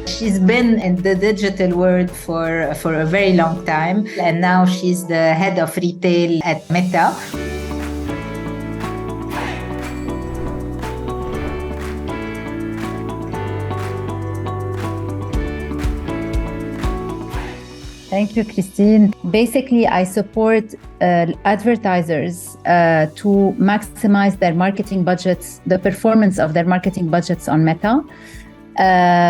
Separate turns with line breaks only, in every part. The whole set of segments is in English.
She's been in the digital world for a very long time, and now she's the head of retail at Meta. Thank you, Christine. Basically, I support advertisers to maximize their marketing budgets, the performance of their marketing budgets on Meta.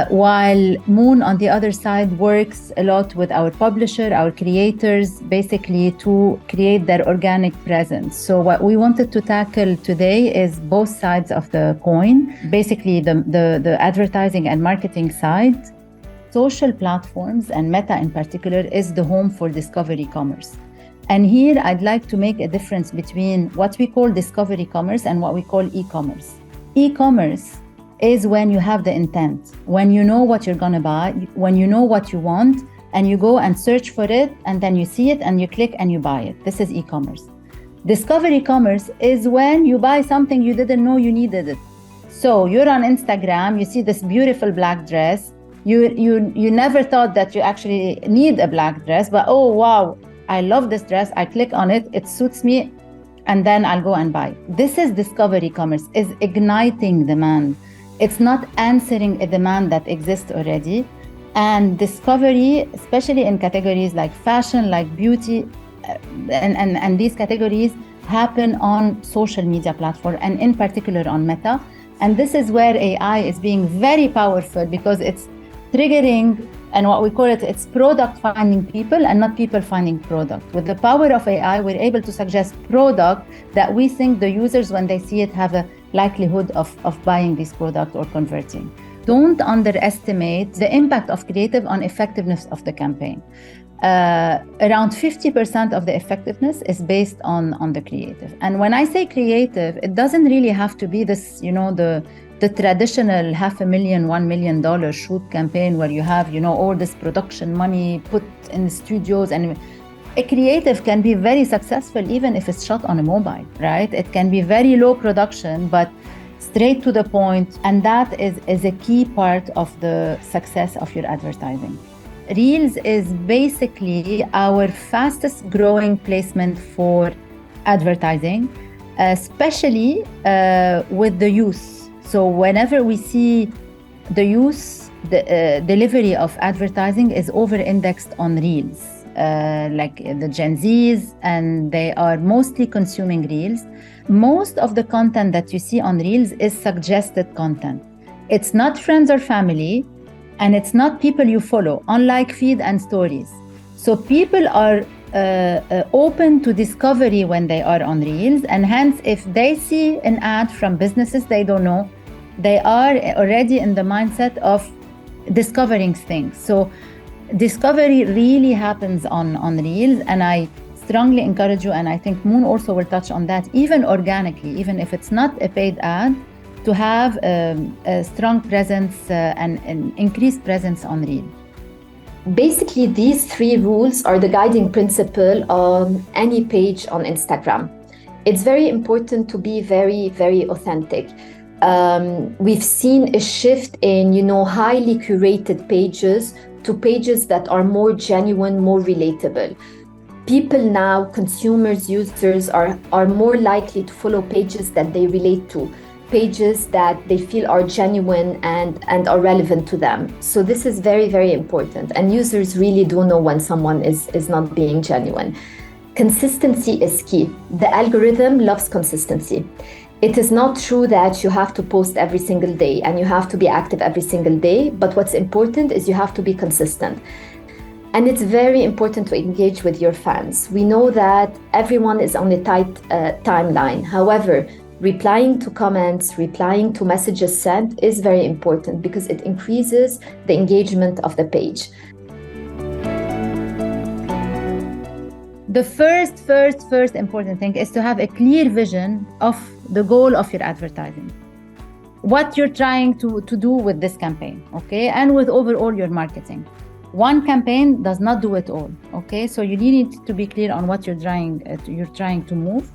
While Moon, on the other side, works a lot with our publisher, our creators, basically to create their organic presence. So what we wanted to tackle today is both sides of the coin, basically the advertising and marketing side. Social platforms, and Meta in particular, is the home for discovery commerce. And here I'd like to make a difference between what we call discovery commerce and what we call e-commerce. E-commerce is when you have the intent, when you know what you're going to buy, when you know what you want, and you go and search for it, and then you see it and you click and you buy it. This is e-commerce. Discovery commerce is when you buy something you didn't know you needed it. So you're on Instagram, you see this beautiful black dress. You never thought that you actually need a black dress, but oh wow, I love this dress. I click on it, it suits me, and then I'll go and buy. This is discovery commerce, is igniting demand. It's not answering a demand that exists already. And discovery, especially in categories like fashion, like beauty, and these categories happen on social media platforms, and in particular on Meta. And this is where AI is being very powerful, because it's triggering, and what we call it, it's product finding people and not people finding product. With the power of AI, we're able to suggest product that we think the users, when they see it, have a likelihood of buying this product or converting. Don't underestimate the impact of creative on effectiveness of the campaign. Around 50% of the effectiveness is based on the creative. And when I say creative, it doesn't really have to be this, the traditional $500,000, $1 million shoot campaign where you have, all this production money put in the studios. And a creative can be very successful even if it's shot on a mobile, right? It can be very low production, but straight to the point. And that is a key part of the success of your advertising. Reels is basically our fastest growing placement for advertising, especially with the youth. So whenever we see the youth, the delivery of advertising is over-indexed on Reels, like the Gen Zs, and they are mostly consuming Reels. Most of the content that you see on Reels is suggested content. It's not friends or family, and it's not people you follow, unlike feed and stories. So people are open to discovery when they are on Reels, and hence if they see an ad from businesses they don't know, they are already in the mindset of discovering things. So discovery really happens on Reels, and I strongly encourage you, and I think Moon also will touch on that, even organically, even if it's not a paid ad, to have a strong presence and an increased presence on Reel.
Basically, these three rules are the guiding principle on any page on Instagram. It's very important to be very, very authentic. We've seen a shift in, highly curated pages to pages that are more genuine, more relatable. People now, consumers, users are more likely to follow pages that they relate to, pages that they feel are genuine and are relevant to them. So this is very, very important. And users really do know when someone is not being genuine. Consistency is key. The algorithm loves consistency. It is not true that you have to post every single day and you have to be active every single day, but what's important is you have to be consistent. And it's very important to engage with your fans. We know that everyone is on a tight timeline. However, replying to comments, replying to messages sent is very important because it increases the engagement of the page.
The first important thing is to have a clear vision of the goal of your advertising. What you're trying to do with this campaign, okay? And with overall your marketing. One campaign does not do it all, okay? So you need to be clear on what you're trying to move.